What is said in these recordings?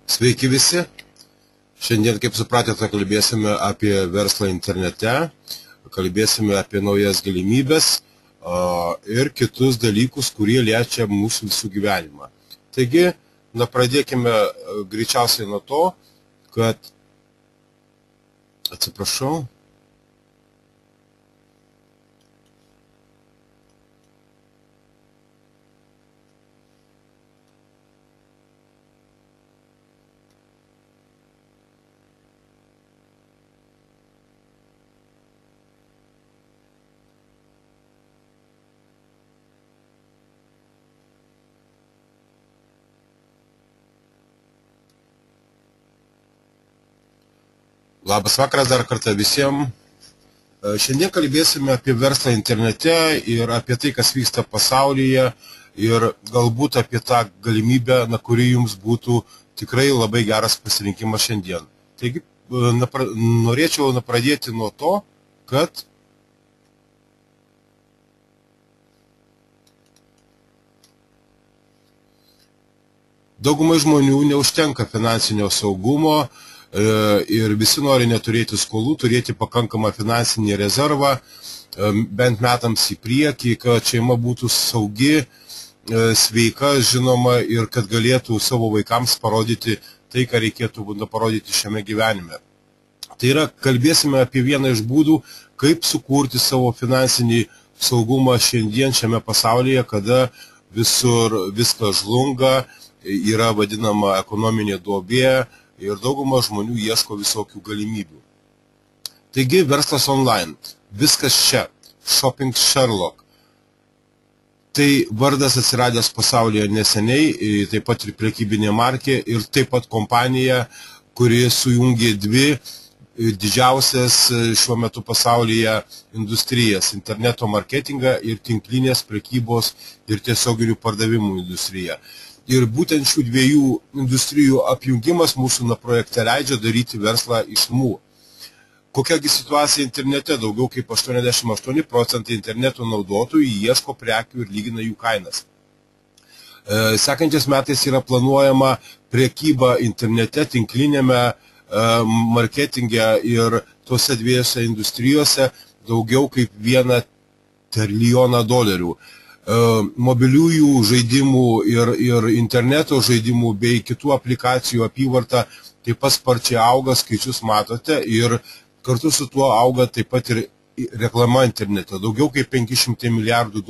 Sveiki visi. Šiandien, kaip supratėte, kalbėsime apie verslą internete, kalbėsime apie naujas galimybės ir kitus dalykus, kurie liečia mūsų visų gyvenimą. Taigi, pradėkime greičiausiai nuo to, kad, atsiprašau, labas vakaras dar kartą visiems. Šiandien kalbėsime apie verslą internete ir apie tai, kas vyksta pasaulyje ir galbūt apie tą galimybę, kuri jums būtų tikrai labai geras pasirinkimas šiandien. Taigi, norėčiau pradėti nuo to, kad daugumai žmonių neužtenka finansinio saugumo, ir visi nori neturėti skolų, turėti pakankamą finansinį rezervą, bent metams į priekį, kad šeima būtų saugi, sveika, žinoma, ir kad galėtų savo vaikams parodyti tai, ką reikėtų parodyti šiame gyvenime. Tai yra, kalbėsime apie vieną iš būdų, kaip sukurti savo finansinį saugumą šiandien šiame pasaulyje, kada visur viskas žlunga, yra vadinama ekonominė duobė, ir dauguma žmonių ieško visokių galimybių. Taigi, verslas online. Viskas čia. Shopping Sherlock. Tai vardas atsiradęs pasaulyje neseniai, taip pat ir prekybinė markė ir taip pat kompanija, kuri sujungė dvi didžiausias šiuo metu pasaulyje industrijas – interneto marketingą ir tinklinės prekybos ir tiesioginių pardavimų industriją. Ir būtent šių dviejų industrijų apjungimas mūsų projekte leidžia daryti verslą iš namų. Kokiagi situacija internete? Daugiau kaip 88% interneto naudotojų ieško prekių ir lygina jų kainas. Sekančiais metais yra planuojama prekyba internete, tinklinėme marketinge ir tose dviejose industrijose daugiau kaip $1 trilijoną. Mobiliųjų žaidimų ir interneto žaidimų bei kitų aplikacijų apyvarta taip pat sparčiai auga, skaičius matote, ir kartu su tuo auga taip pat ir reklama internete, daugiau kaip $500 milijardų.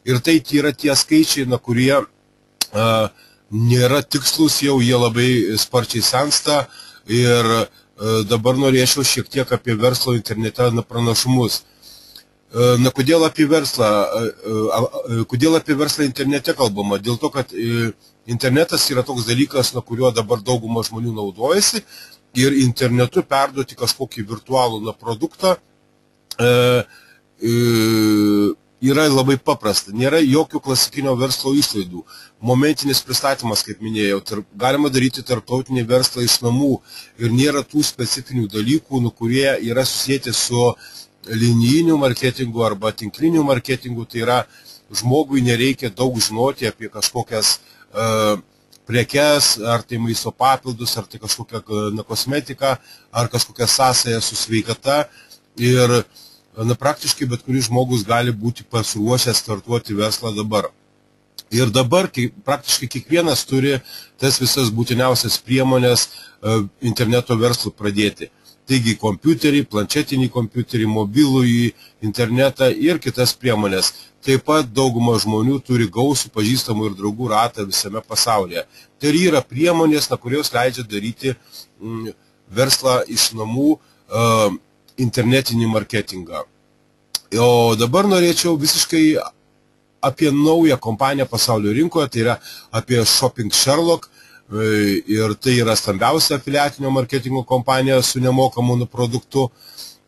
Ir tai yra tie skaičiai, kurie nėra tikslus, jau jie labai sparčiai sensta, ir dabar norėčiau šiek tiek apie verslo internete pranašumus. Kodėl apie verslą internete kalbama? Dėl to, kad internetas yra toks dalykas, kuriuo dabar dauguma žmonių naudojasi, ir internetu perduoti kažkokį virtualų produktą yra labai paprasta. Nėra jokių klasikinio verslo išlaidų. Momentinis pristatymas, kaip minėjau, galima daryti tarptautinį verslą iš namų ir nėra tų specifinių dalykų, kurie yra susijęti su linijiniu marketingu arba tinkliniu marketingu. Tai yra, žmogui nereikia daug žinoti apie kažkokias prekes, ar tai maisto papildus, ar tai kažkokia kosmetika, ar kažkokia sąsaja su sveikata. Ir praktiškai bet kuris žmogus gali būti pasiruošęs startuoti verslą dabar. Ir dabar praktiškai kiekvienas turi tas visas būtiniausias priemonės interneto verslui pradėti. Taigi kompiuterį, planšetinį kompiuterį, mobilųjį internetą ir kitas priemonės. Taip pat dauguma žmonių turi gausų pažįstamų ir draugų ratą visame pasaulyje. Tai yra priemonės, kurios leidžia daryti verslą iš namų, internetinį marketingą. O dabar norėčiau visiškai apie naują kompaniją pasaulio rinkoje, tai yra apie Shopping Sherlock. Ir tai yra stambiausia afiliatinio marketingo kompanija su nemokamu produktu.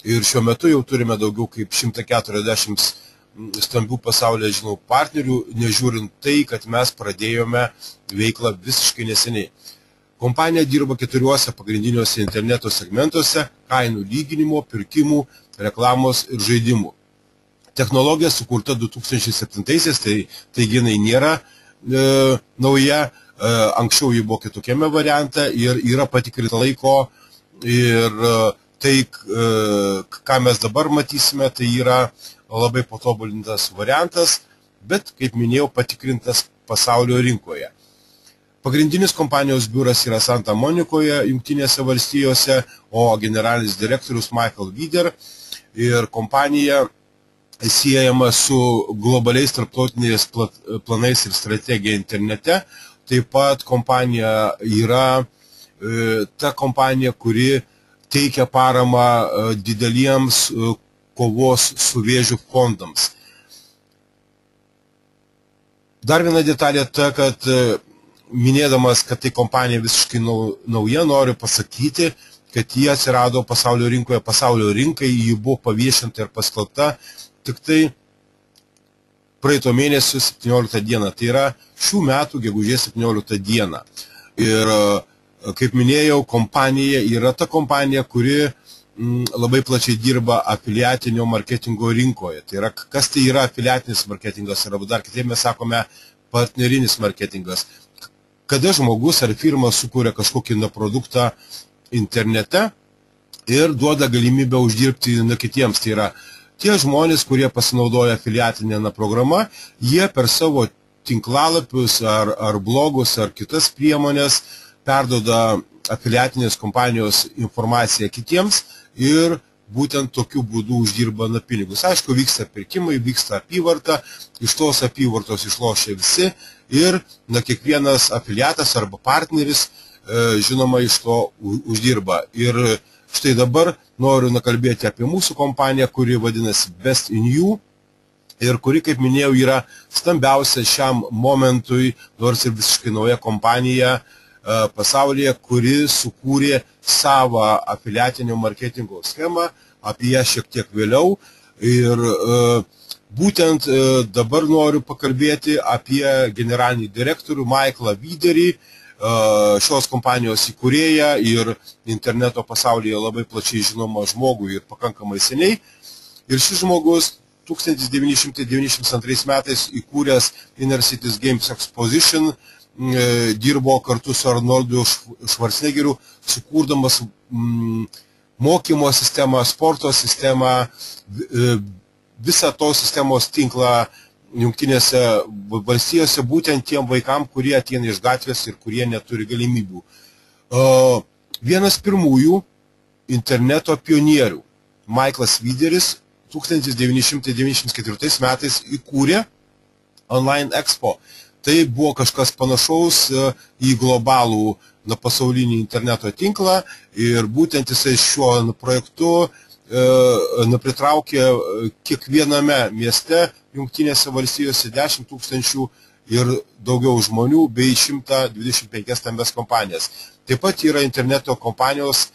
Ir šiuo metu jau turime daugiau kaip 140 stambių pasaulyje žinomų partnerių, nežiūrint tai, kad mes pradėjome veiklą visiškai neseniai. Kompanija dirba 4 pagrindiniuose interneto segmentuose – kainų lyginimo, pirkimų, reklamos ir žaidimų. Technologija sukurta 2007-aisiais, taigi jinai nėra nauja, anksčiau ji buvo kitokiame variante ir yra patikrinta laiko ir tai, ką mes dabar matysime, tai yra labai patobulintas variantas, bet, kaip minėjau, patikrintas pasaulio rinkoje. Pagrindinis kompanijos biuras yra Santa Monikoje, Jungtinėse valstijose, o generalinis direktorius Michael Wider ir kompanija siejama su globaliais tarptautiniais planais ir strategija internete. Taip pat kompanija yra ta kompanija, kuri teikia paramą dideliems kovos su vėžiu fondams. Dar viena detalė ta, kad minėdamas, kad tai kompanija visiškai nauja, noriu pasakyti, kad jie atsirado pasaulio rinkoje. Pasaulio rinkai ji buvo paviešinta ir paskelbta tik tai praeito mėnesio 17 dieną. Tai yra šių metų gegužės 17 dieną. Ir kaip minėjau, kompanija yra ta kompanija, kuri labai plačiai dirba afiliatinio marketingo rinkoje. Tai yra, kas tai yra afiliatinis marketingas, arba dar kitaip mes sakome partnerinis marketingas. Kada žmogus ar firma sukuria kažkokį produktą internete ir duoda galimybę uždirbti kitiems. Tai yra tie žmonės, kurie pasinaudoja afiliatinę programą, jie per savo tinklalapius ar blogus ar kitas priemonės perduoda afiliatinės kompanijos informaciją kitiems ir būtent tokiu būdu uždirba pinigus. Aišku, vyksta pirkimai, vyksta apyvarta, iš tos apyvartos išlošia visi ir kiekvienas afiliatas arba partneris, žinoma, iš to uždirba. Ir štai dabar noriu kalbėti apie mūsų kompaniją, kuri vadinasi Best in You ir kuri, kaip minėjau, yra stambiausia šiam momentui, nors ir visiškai nauja kompanija pasaulyje, kuri sukūrė savo afiliatinio marketingo schemą, apie ją šiek tiek vėliau. Ir būtent dabar noriu pakalbėti apie generalinį direktorių Michaelą Widerį, šios kompanijos įkūrėją ir interneto pasaulyje labai plačiai žinomą žmogų ir pakankamai seniai. Ir šis žmogus 1992 metais įkūręs Inner Cities Games Exposition dirbo kartu su Arnoldu Schwarzeneggeriu, sukurdamas mokymo sistemą, sporto sistemą, visą tos sistemos tinklą Jungtinėse valstijose būtent tiem vaikam, kurie ateina iš gatvės ir kurie neturi galimybių. Vienas pirmųjų interneto pionierių, Michaelas Wideris, 1994 metais įkūrė Online Expo. Tai buvo kažkas panašaus į globalų pasaulinį interneto tinklą ir būtent jisai šiuo projektu pritraukė kiekviename mieste Jungtinėse valstijose 10 000 ir daugiau žmonių bei 125 stambes kompanijas. Taip pat yra interneto kompanijos,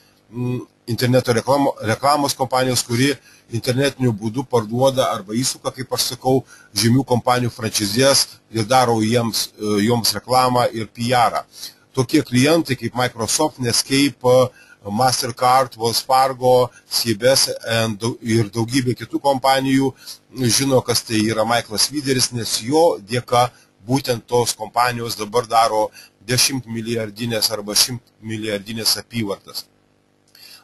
interneto reklamos kompanijos, kuri internetiniu būdu parduoda arba įsuka, kaip aš sakau, žymių kompanijų frančizės ir daro joms reklamą ir PR-ą. Tokie klientai kaip Microsoft, Netscape, Mastercard, Wells Fargo, CBS ir daugybė kitų kompanijų žino, kas tai yra Michaelas Wideris, nes jo dėka būtent tos kompanijos dabar daro 10 milijardinės arba 100 milijardinės apyvartas.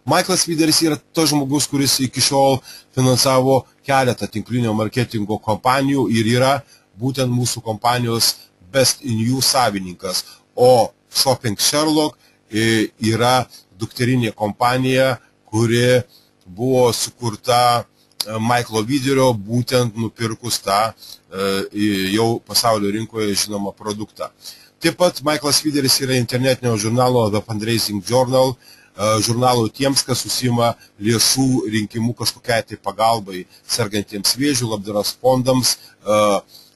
Michaelas Wideris yra tas žmogus, kuris iki šiol finansavo keletą tinklinio marketingo kompanijų ir yra būtent mūsų kompanijos Best in You savininkas, o Shopping Sherlock yra dukterinė kompanija, kuri buvo sukurta Michaelo Widerio būtent nupirkus tą jau pasaulio rinkoje žinomą produktą. Taip pat Michaelas Wideris yra internetinio žurnalo The Fundraising Journal, žurnalų tiems, kas užsiima lėšų rinkimų kažkokiai tai pagalbai sergantiems vėžių, labdaros fondams,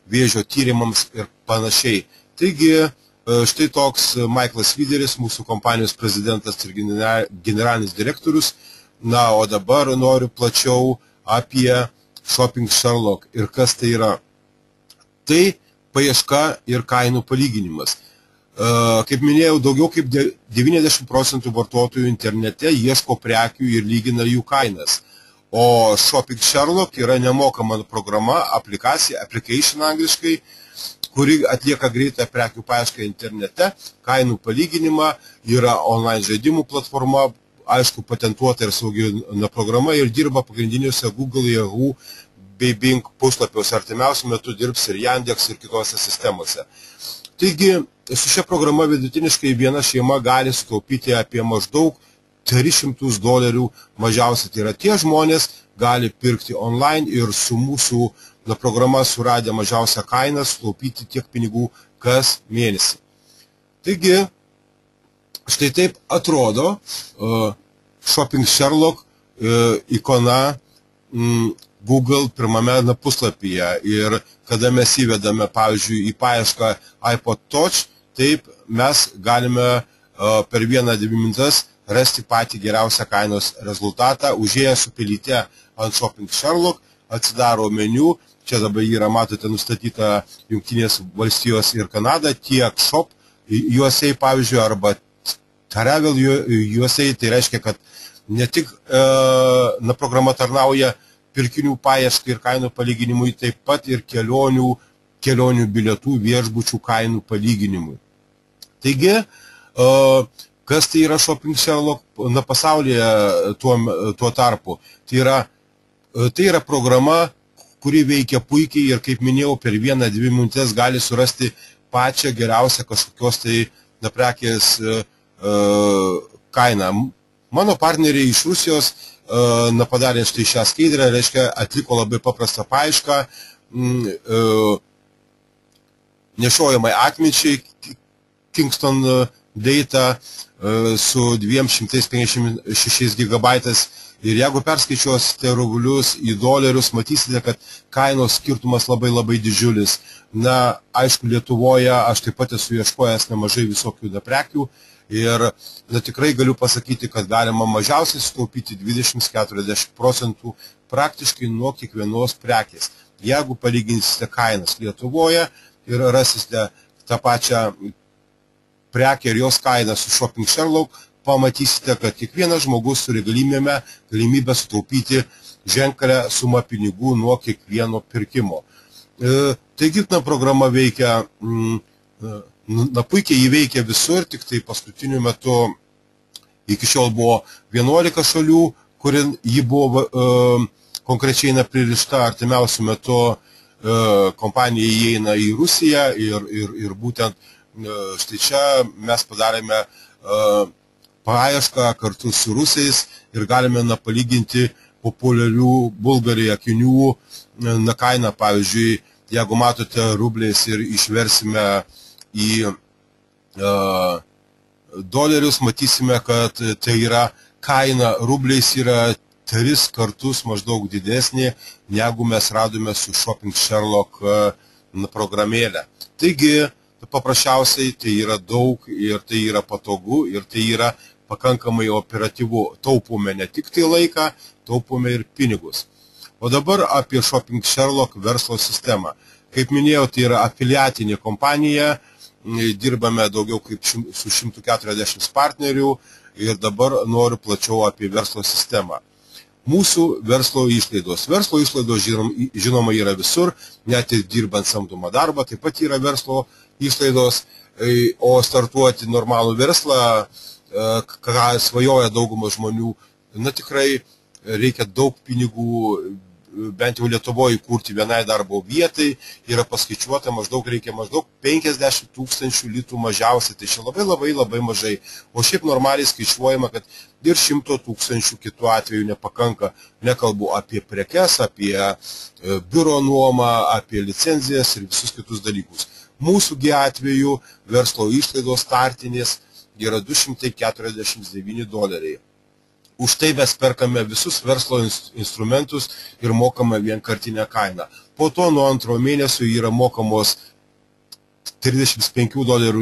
vėžio tyrimams ir panašiai. Taigi, štai toks Michaelas Wideris, mūsų kompanijos prezidentas ir generalinis direktorius. Na, o dabar noriu plačiau apie Shopping Sherlock ir kas tai yra. Tai paieška ir kainų palyginimas. Kaip minėjau, daugiau kaip 90% vartotojų internete ieško prekių ir lygina jų kainas. O Shopping Sherlock yra nemokama programa, aplikacija, application angliškai, kuri atlieka greitą prekių paiešką internete, kainų palyginimą, yra online žaidimų platforma, aišku, patentuota ir saugi programa ir dirba pagrindiniuose Google, Yahoo bei Bing puslapiuose. Artimiausiu metu dirbs ir Yandex ir kitose sistemose. Taigi, su šia programa vidutiniškai viena šeima gali sutaupyti apie maždaug $300 mažiausiai. Tai yra tie žmonės gali pirkti online ir su mūsų programa suradę mažiausią kainą sutaupyti tiek pinigų kas mėnesį. Taigi, štai taip atrodo Shopping Sherlock ikona Google pirmame puslapyje. Ir kada mes įvedame, pavyzdžiui, į paiešką iPod Touch, taip mes galime per 1-2 minutės rasti patį geriausią kainos rezultatą. Užėję su pelyte ant Shopping Sherlock, atsidaro meniu. Čia dabar yra, matote, nustatyta Jungtinės valstijos ir Kanada, tiek Shop USA, pavyzdžiui, arba Travel USA. Tai reiškia, kad ne tik programa tarnauja pirkinių paieškai ir kainų palyginimui, taip pat ir kelionių bilietų viešbučių kainų palyginimui. Taigi, kas tai yra Shopping Sherlock pasaulyje tuo tarpu? Tai yra programa, kuri veikia puikiai ir, kaip minėjau, per 1-2 minutės gali surasti pačią geriausią kažkokios tai prekės kainą. Mano partneriai iš Rusijos padarė štai šią skaidrę, reiškia, atliko labai paprastą paiešką, nešiojamai atminčiai Kingston Data su 256 gigabaitais. Ir jeigu perskaičiuosite rublius į dolerius, matysite, kad kainos skirtumas labai didžiulis. Na, aišku, Lietuvoje aš taip pat esu ieškojęs nemažai visokių prekių ir tikrai galiu pasakyti, kad galima mažiausiai sutaupyti 20–40% praktiškai nuo kiekvienos prekės. Jeigu palyginsite kainas Lietuvoje ir rasite tą pačią prekę ir jos kainą su Shopping Sherlock, pamatysite, kad kiekvienas žmogus turi galimybę sutaupyti ženklę sumą pinigų nuo kiekvieno pirkimo. Taigi, programa veikia, puikiai įveikia visur, tik tai paskutiniu metu iki šiol buvo 11 šalių, kur ji buvo konkrečiai pririšta. Artimiausiu metu kompanija įeina į Rusiją ir būtent štai čia mes padarėme paiešką kartu su rusais ir galime palyginti populiarių Bulgarijoje akinių kainą. Pavyzdžiui, jeigu matote rubliais ir išversime į dolerius, matysime, kad tai yra kaina rubliais yra 3 kartus maždaug didesnė, negu mes radome su Shopping Sherlock programėlę. Taigi, paprasčiausiai tai yra daug ir tai yra patogu ir tai yra pakankamai operatyvu. Taupome ne tik tai laiką, taupome ir pinigus. O dabar apie Shopping Sherlock verslo sistemą. Kaip minėjau, tai yra afiliatinė kompanija, dirbame daugiau kaip su 140 partnerių ir dabar noriu plačiau apie verslo sistemą. Mūsų verslo išlaidos. Verslo išlaidos žinoma yra visur, net ir dirbant samdomą darbą, taip pat yra verslo išlaidos, o startuoti normalų verslą, ką svajoja dauguma žmonių, tikrai reikia daug pinigų, bent jau Lietuvoje įkurti vienai darbo vietai, yra paskaičiuota, reikia maždaug 50 000 litų mažiausiai, tai čia labai mažai. O šiaip normaliai skaičiuojama, kad ir 100 000 kitų atveju nepakanka. Nekalbu apie prekes, apie biuro nuomą, apie licenzijas ir visus kitus dalykus. Mūsųgi atveju verslo išlaidos startinės yra $249. Už tai mes perkame visus verslo instrumentus ir mokame vienkartinę kainą. Po to nuo antro mėnesio yra mokamos $35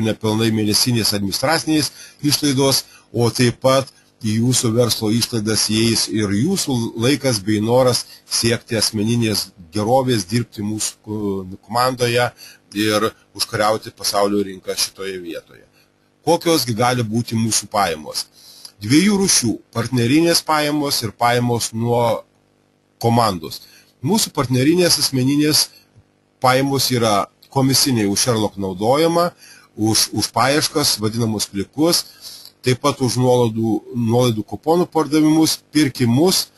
nepilnai mėnesinės administracinės išlaidos, o taip pat į jūsų verslo išlaidas įeis ir jūsų laikas bei noras siekti asmeninės gerovės, dirbti mūsų komandoje ir užkariauti pasaulio rinką šitoje vietoje. Kokiosgi gali būti mūsų pajamos? 2 rūšių – partnerinės pajamos ir pajamos nuo komandos. Mūsų partnerinės asmeninės pajamos yra komisiniai už Sherlock naudojimą, už paieškas, vadinamus klikus, taip pat už nuolaidų kuponų pardavimus, pirkimus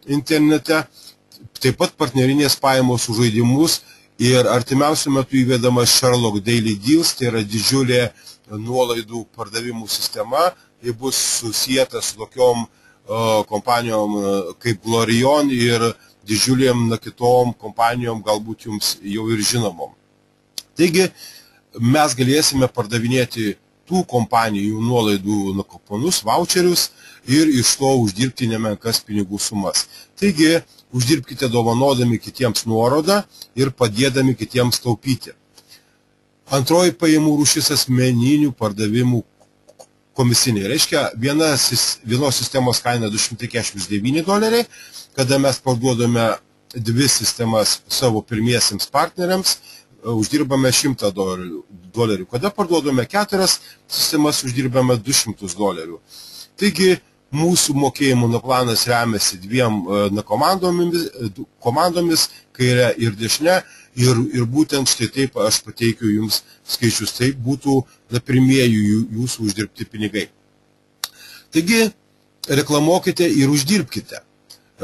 internete, taip pat partnerinės pajamos už žaidimus ir artimiausiu metu įvedamas Sherlock Daily Deals, tai yra didžiulė nuolaidų pardavimų sistema, ji bus susijęta su tokiom kompanijom kaip Glorion ir didžiuliam kitom kompanijom, galbūt jums jau ir žinomom. Taigi, mes galėsime pardavinėti tų kompanijų nuolaidų kuponus, voucherius ir iš to uždirbti nemenkas pinigų sumas. Taigi, uždirbkite dovanodami kitiems nuorodą ir padėdami kitiems taupyti. Antroji pajamų rūšis asmeninių pardavimų komisiniai. Reiškia, vienos sistemos kaina $249, kada mes parduodame dvi sistemas savo pirmiesiems partneriams, uždirbame $100. Kada parduodame 4 sistemas, uždirbame $200. Taigi, mūsų mokėjimų planas remiasi dviem komandomis, kairė ir dešinė, ir būtent štai taip aš pateikiu jums skaičius. Tai būtų pirmieji jūsų uždirbti pinigai. Taigi, reklamuokite ir uždirbkite.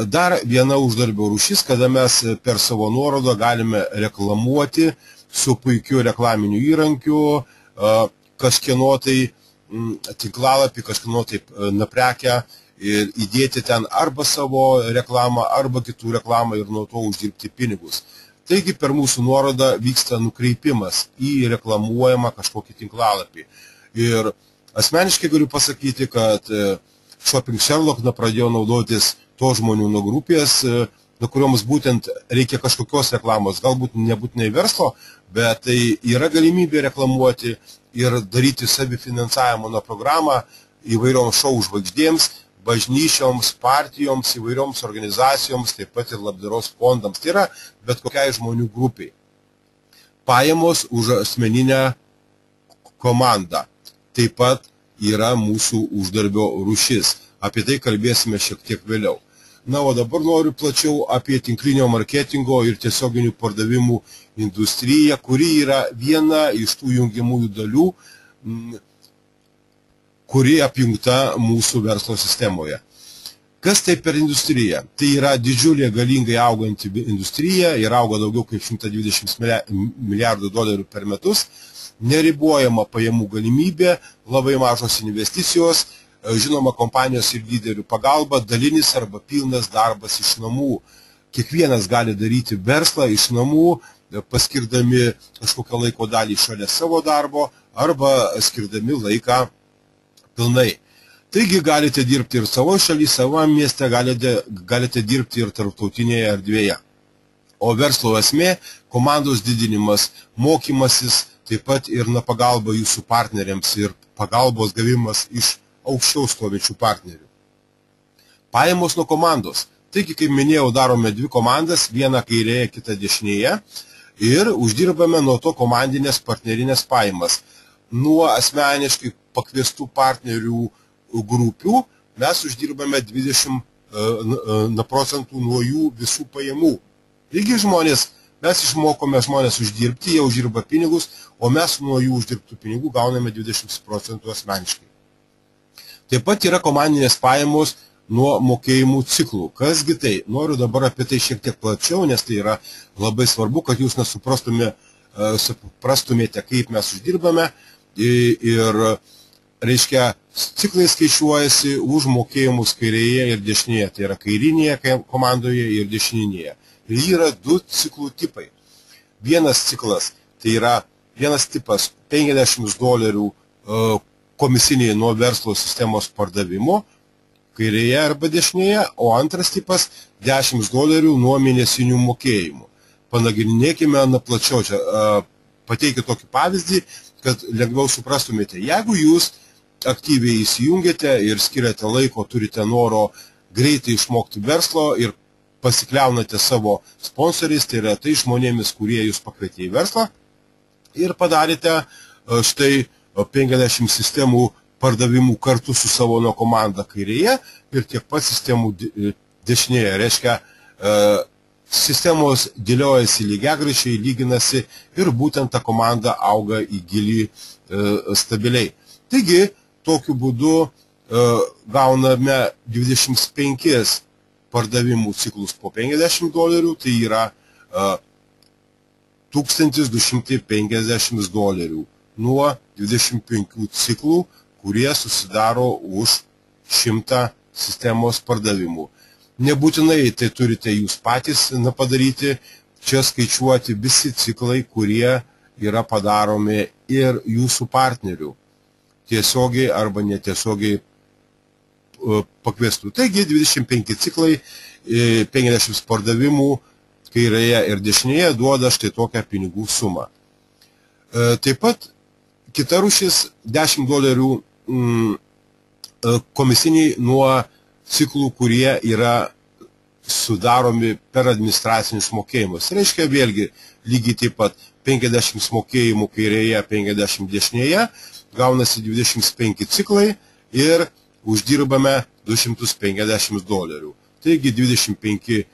Dar viena uždarbio rūšis, kada mes per savo nuorodą galime reklamuoti su puikiu reklaminiu įrankiu, kažkieno tai tinklalapį, kažkieno tai prekę ir įdėti ten arba savo reklamą, arba kitų reklamą ir nuo to uždirbti pinigus. Taigi per mūsų nuorodą vyksta nukreipimas į reklamuojamą kažkokį tinklalapį. Ir asmeniškai galiu pasakyti, kad Shopping Sherlock pradėjo naudotis to žmonių nuo grupės, nuo kurioms būtent reikia kažkokios reklamos, galbūt nebūtinai verslo, bet tai yra galimybė reklamuoti ir daryti savifinansavimo programą įvairioms šou žvaigždėms, bažnyčioms, partijoms, įvairioms organizacijoms, taip pat ir labdaros fondams. Tai yra bet kokiai žmonių grupiai. Pajamos už asmeninę komandą taip pat yra mūsų uždarbio rūšis. Apie tai kalbėsime šiek tiek vėliau. Na, o dabar noriu plačiau apie tinklinio marketingo ir tiesioginių pardavimų industriją, kuri yra viena iš tų jungiamųjų dalių, kuri apjungta mūsų verslo sistemoje. Kas tai per industrija? Tai yra didžiulė galingai auganti industrija ir auga daugiau kaip $120 milijardų per metus, neribojama pajamų galimybė, labai mažos investicijos, žinoma, kompanijos ir lyderių pagalba, dalinis arba pilnas darbas iš namų. Kiekvienas gali daryti verslą iš namų, paskirdami kažkokią laiko dalį šalia savo darbo arba skirdami laiką pilnai. Taigi galite dirbti ir savo šalyje, savo mieste, galite dirbti ir tarptautinėje erdvėje. O verslo esmė – komandos didinimas, mokymasis, taip pat ir pagalba jūsų partneriams ir pagalbos gavimas iš aukščiau stovinčių partnerių. Pajamos nuo komandos. Taigi, kaip minėjau, darome dvi komandas, vieną kairėje, kitą dešinėje ir uždirbame nuo to komandinės partnerinės pajamas. Nuo asmeniškai pakviestų partnerių grupių mes uždirbame 20% nuo jų visų pajamų. Taigi mes išmokome žmonės uždirbti, jie uždirba pinigus, o mes nuo jų uždirbtų pinigų gauname 20% asmeniškai. Taip pat yra komandinės pajamos nuo mokėjimų ciklų. Kasgi tai? Noriu dabar apie tai šiek tiek plačiau, nes tai yra labai svarbu, kad jūs suprastumėte, kaip mes uždirbame. Ir, reiškia, ciklai skaičiuojasi už mokėjimus kairėje ir dešinėje. Tai yra kairinėje komandoje ir dešininėje. Ir yra du ciklų tipai. Vienas ciklas, tai yra vienas tipas $50 komisiniai nuo verslo sistemos pardavimo, kairėje arba dešinėje, o antras tipas $10 nuo mėnesinių mokėjimų. Panagrinėkime plačiau, čia pateikiu tokį pavyzdį, kad lengviau suprastumėte. Jeigu jūs aktyviai įsijungiate ir skiriate laiko, turite noro greitai išmokti verslo ir pasikliaunate savo sponsoriais, tai yra tai žmonėmis, kurie jūs pakvietė į verslą ir padarėte štai 50 sistemų pardavimų kartu su savo komanda kairėje ir tiek pat sistemų dešinėje. Reiškia, sistemos dėliojasi lygiagrečiai, lyginasi ir būtent ta komanda auga į gilį stabiliai. Taigi, tokiu būdu gauname 25 pardavimų ciklus po $50, tai yra $1250 nuo 25 ciklų, kurie susidaro už 100 sistemos pardavimų. Nebūtinai tai turite jūs patys padaryti, čia skaičiuoti visi ciklai, kurie yra padaromi ir jūsų partnerių, tiesiogiai arba netiesiogiai pakviestų. Taigi 25 ciklai, 50 pardavimų kairėje ir dešinėje duoda štai tokią pinigų sumą. Taip pat kita rūšis $10 komisiniai nuo ciklų, kurie yra sudaromi per administracinius mokėjimus. Reiškia vėlgi lygiai taip pat 50 mokėjimų kairėje, 50 dešinėje, gaunasi 25 ciklai ir uždirbame $250. Taigi 25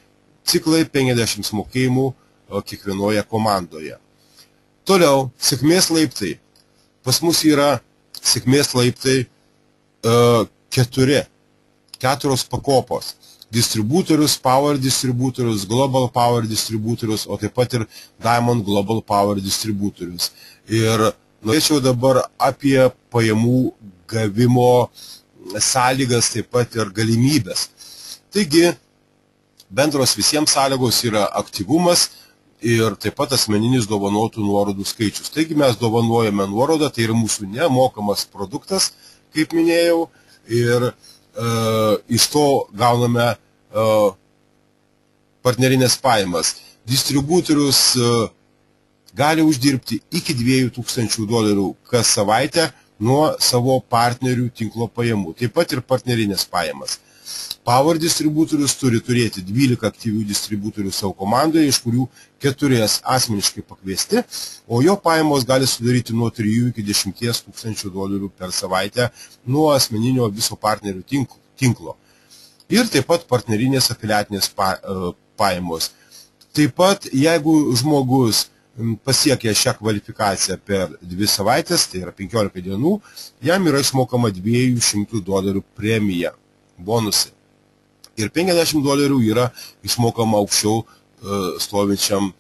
ciklai, 50 mokėjimų kiekvienoje komandoje. Toliau, sėkmės laiptai. Pas mus yra sėkmės laiptai 4 pakopos. Distributorius, Power distributorius, Global Power distributorius, o taip pat ir Diamond Global Power distributorius. Ir norėčiau dabar apie pajamų gavimo sąlygas, taip pat ir galimybės. Taigi, bendros visiems sąlygos yra aktyvumas ir taip pat asmeninis dovanotų nuorodų skaičius. Taigi mes dovanojame nuorodą, tai yra mūsų nemokamas produktas, kaip minėjau, ir iš to gauname partnerinės pajamas. Distributorius gali uždirbti iki $2000 kas savaitę nuo savo partnerių tinklo pajamų, taip pat ir partnerinės pajamas. Power distributorius turi turėti 12 aktyvių distributorių savo komandoje, iš kurių 4 asmeniškai pakviesti, o jo pajamos gali sudaryti nuo 3 iki $10,000 per savaitę nuo asmeninio viso partnerių tinklo. Ir taip pat partnerinės afiliatinės pajamos. Taip pat, jeigu žmogus pasiekia šią kvalifikaciją per 2 savaitės, tai yra 15 dienų, jam yra išmokama $200 premija, bonusai. Ir $50 yra išmokama aukščiau stovinčiam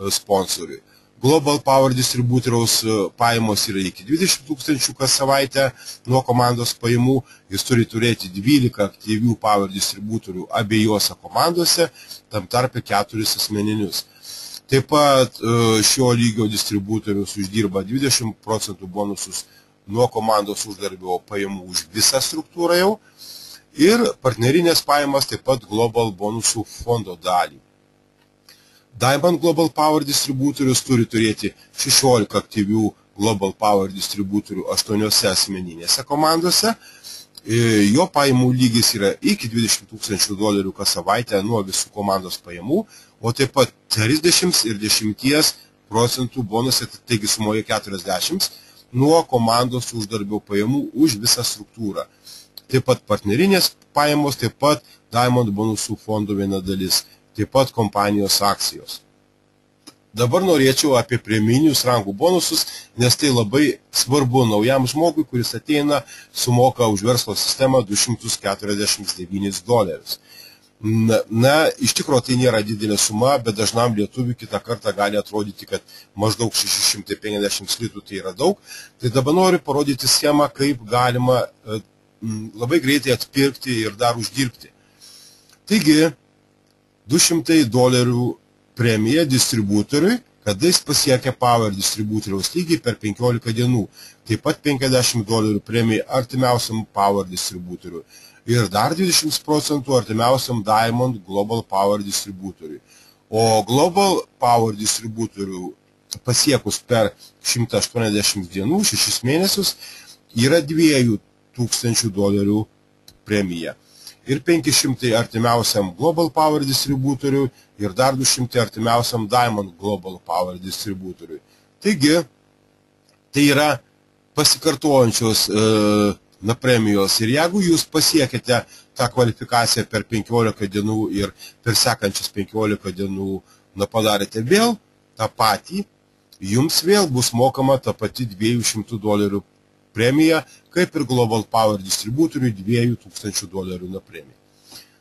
sponsoriui. Global Power distributoriaus pajamos yra iki 20,000 kas savaitę nuo komandos pajamų. Jis turi turėti 12 aktyvių Power distributorių abiejose komandose, tam tarpe 4 asmeninius. Taip pat šio lygio distributorius uždirba 20% bonusus nuo komandos uždarbio pajamų už visą struktūrą jau. Ir partnerinės pajamas taip pat Global bonusų fondo dalį. Diamond Global Power distributorius turi turėti 16 aktyvių Global Power distributorių 8 asmeninėse komandose. Jo pajamų lygis yra iki $20,000 kas savaitę nuo visų komandos pajamų, o taip pat 30 ir 10% bonusai, taigi sumoje 40, nuo komandos uždarbio pajamų už visą struktūrą. Taip pat partnerinės pajamos, taip pat Diamond bonusų fondo viena dalis, taip pat kompanijos akcijos. Dabar norėčiau apie premijinius rangų bonusus, nes tai labai svarbu naujam žmogui, kuris ateina, sumoka už verslo sistemą $249. Na, iš tikrųjų tai nėra didelė suma, bet dažnam lietuviui kitą kartą gali atrodyti, kad maždaug 650 litų tai yra daug. Tai dabar noriu parodyti schemą, kaip galima labai greitai atpirkti ir dar uždirbti. Taigi, $200 premija distributoriui, kada jis pasiekia Power distributoriaus lygį per 15 dienų. Taip pat $50 premija artimiausiam Power distributoriui. Ir dar 20% artimiausiam Diamond Global Power distributoriui. O Global Power distributorių pasiekus per 180 dienų, 6 mėnesius, yra $2,000 premija. Ir 500 artimiausiam Global Power distributoriui ir dar 200 artimiausiam Diamond Global Power distributoriui. Taigi, tai yra pasikartojančios premijos. Ir jeigu jūs pasiekite tą kvalifikaciją per 15 dienų ir per sekančias 15 dienų padarėte vėl tą patį, jums vėl bus mokama ta pati $200 premija, kaip ir Global Power distributoriui $2,000 premija.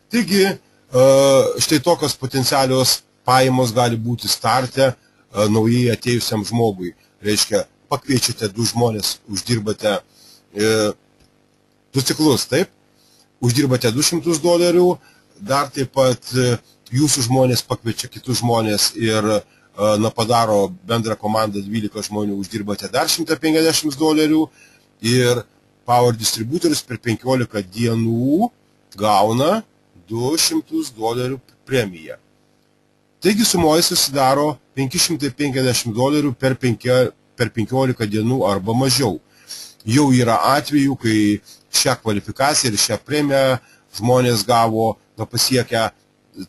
Taigi, štai tokios potencialios pajamos gali būti starte naujai atėjusiam žmogui. Reiškia, pakviečiate 2 žmonės, uždirbate 2 ciklus, taip? Uždirbate $200, dar taip pat jūsų žmonės pakviečia kitus žmonės ir padaro bendrą komandą 12 žmonių, uždirbate dar $150 ir Power distributorius per 15 dienų gauna $200 premiją. Taigi sumoje susidaro $550 per 15 dienų arba mažiau. Jau yra atvejų, kai šią kvalifikaciją ir šią premiją žmonės gavo pasiekę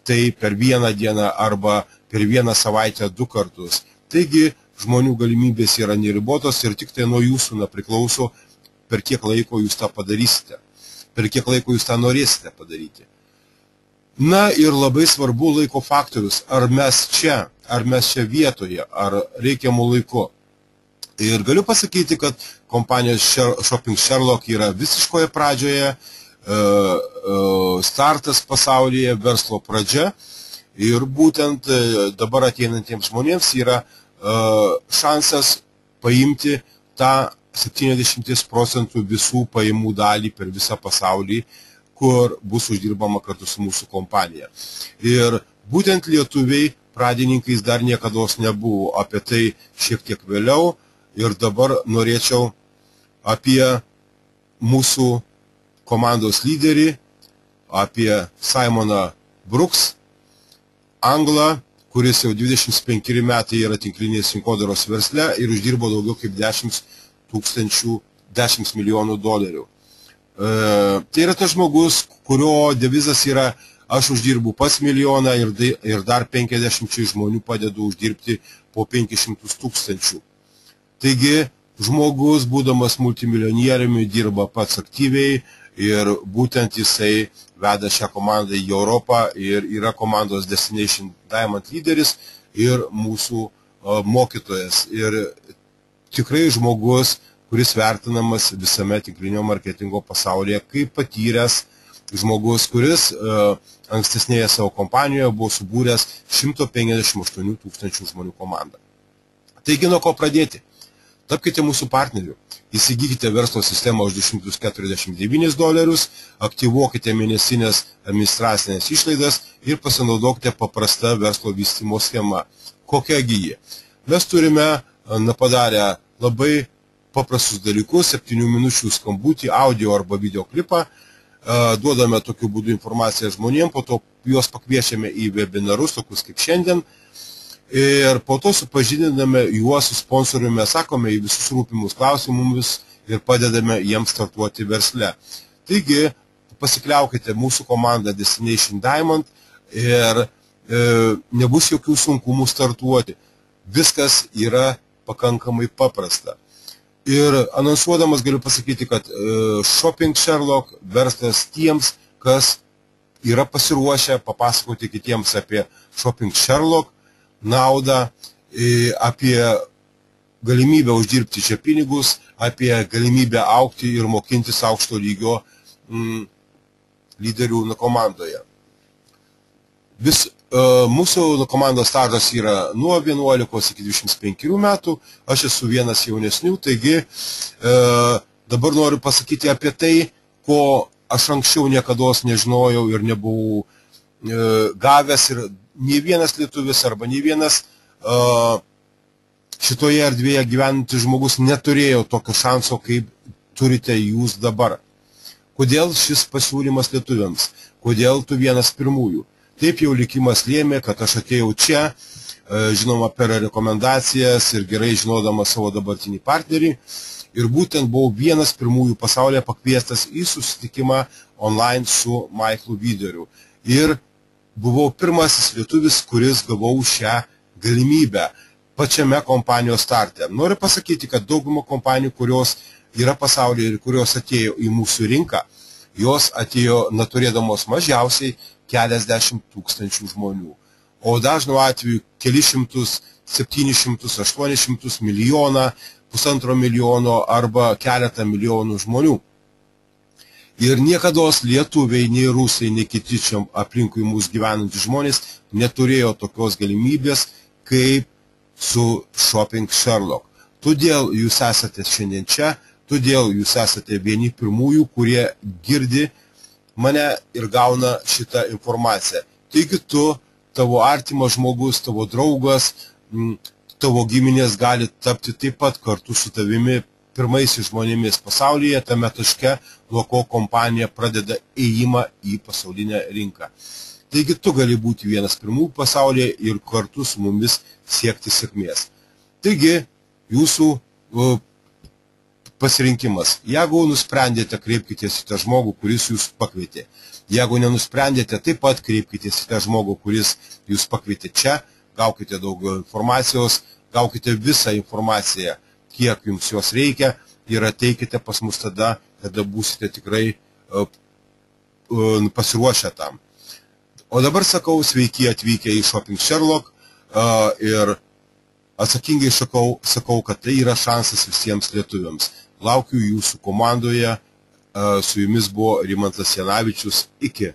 tai per vieną dieną arba per vieną savaitę 2 kartus. Taigi žmonių galimybės yra neribotos ir tik tai nuo jūsų priklauso, per kiek laiko jūs tą padarysite, per kiek laiko jūs tą norėsite padaryti. Na ir labai svarbu laiko faktorius, ar mes čia vietoje, ar reikiamų laiku. Ir galiu pasakyti, kad kompanijos Shopping Sherlock yra visiškoje pradžioje, startas pasaulyje, verslo pradžia. Ir būtent dabar ateinantiems žmonėms yra šansas paimti tą 70% visų pajamų dalį per visą pasaulį, kur bus uždirbama kartu su mūsų kompanija. Ir būtent lietuviai pradininkais dar niekada nebuvo, apie tai šiek tiek vėliau. Ir dabar norėčiau apie mūsų komandos lyderį, apie Simoną Brooks, anglą, kuris jau 25 metai yra tinklinės rinkodaros versle ir uždirbo daugiau kaip $10 milijonų. Tai yra tas žmogus, kurio devizas yra aš uždirbu pats milijoną ir dar 50 žmonių padedu uždirbti po 500 000. Taigi, žmogus, būdamas multimilijonieriumi, dirba pats aktyviai ir būtent jisai veda šią komandą į Europą ir yra komandos Destination Diamond lyderis ir mūsų mokytojas. Ir tikrai žmogus, kuris vertinamas visame tinklinio marketingo pasaulyje kaip patyręs žmogus, kuris ankstesnėje savo kompanijoje buvo subūręs 158 000 žmonių komandą. Taigi, nuo ko pradėti? Tapkite mūsų partneriu, įsigykite verslo sistemą už $249, aktyvuokite mėnesinės administracinės išlaidas ir pasinaudokite paprastą verslo vystymo schema. Kokiagi ji? Mes turime padarę labai paprastus dalykus, 7 minučių skambutį, audio arba video klipą, duodame tokiu būdu informaciją žmonėms, po to juos pakviečiame į webinarus, tokius kaip šiandien, ir po to supažindiname juos su sponsoriumi, sakome į visus rūpimus klausimus ir padedame jiems startuoti versle. Taigi, pasikliaukite mūsų komandą Destination Diamond ir nebus jokių sunkumų startuoti. Viskas yra pakankamai paprasta. Ir anonsuodamas galiu pasakyti, kad Shopping Sherlock verslas tiems, kas yra pasiruošę papasakoti kitiems apie Shopping Sherlock naudą, apie galimybę uždirbti čia pinigus, apie galimybę augti ir mokintis aukšto lygio lyderių komandoje. Mūsų komandos stažas yra nuo 11 iki 25 metų, aš esu vienas jaunesnių, taigi dabar noriu pasakyti apie tai, ko aš anksčiau niekados nežinojau ir nebuvau gavęs ir nei vienas lietuvis arba nei vienas šitoje erdvėje gyvenantis žmogus neturėjo tokio šanso, kaip turite jūs dabar. Kodėl šis pasiūlymas lietuviams? Kodėl tu vienas pirmųjų? Taip jau likimas lėmė, kad aš atėjau čia, žinoma, per rekomendacijas ir gerai žinodama savo dabartinį partnerį. Ir būtent buvau vienas pirmųjų pasaulyje pakviestas į susitikimą online su Michaelu Videriu. Ir buvau pirmasis lietuvis, kuris gavau šią galimybę pačiame kompanijos starte. Noriu pasakyti, kad dauguma kompanijų, kurios yra pasaulyje ir kurios atėjo į mūsų rinką, jos atėjo neturėdamos mažiausiai keliasdešimt tūkstančių žmonių. O dažnu atveju kelis šimtus, 700, 800, milijoną, 1,5 milijono arba keletą milijonų žmonių. Ir niekados lietuviai, nei rusai, nei kiti čia aplinkui mūsų gyvenantys žmonės neturėjo tokios galimybės kaip su Shopping Sherlock. Todėl jūs esate šiandien čia, todėl jūs esate vieni pirmųjų, kurie girdi mane ir gauna šitą informaciją. Taigi tu, tavo artimas žmogus, tavo draugas, tavo giminės gali tapti taip pat kartu su tavimi pirmaisiais žmonėmis pasaulyje, tame taške, nuo ko kompanija pradeda ėjimą į pasaulinę rinką. Taigi tu gali būti vienas pirmųjų pasaulyje ir kartu su mumis siekti sėkmės. Taigi, jūsų pasirinkimas. Jeigu nusprendėte, kreipkitės į tą žmogų, kuris jūs pakvietė. Jeigu nenusprendėte, taip pat kreipkitės į tą žmogų, kuris jūs pakvietė čia, gaukite daugiau informacijos, gaukite visą informaciją, kiek jums jos reikia ir ateikite pas mus tada, kada būsite tikrai pasiruošę tam. O dabar sakau, sveiki atvykę į Shopping Sherlock ir atsakingai sakau, kad tai yra šansas visiems lietuviams. Laukiu jūsų komandoje, su jumis buvo Rimantas Janavičius, iki.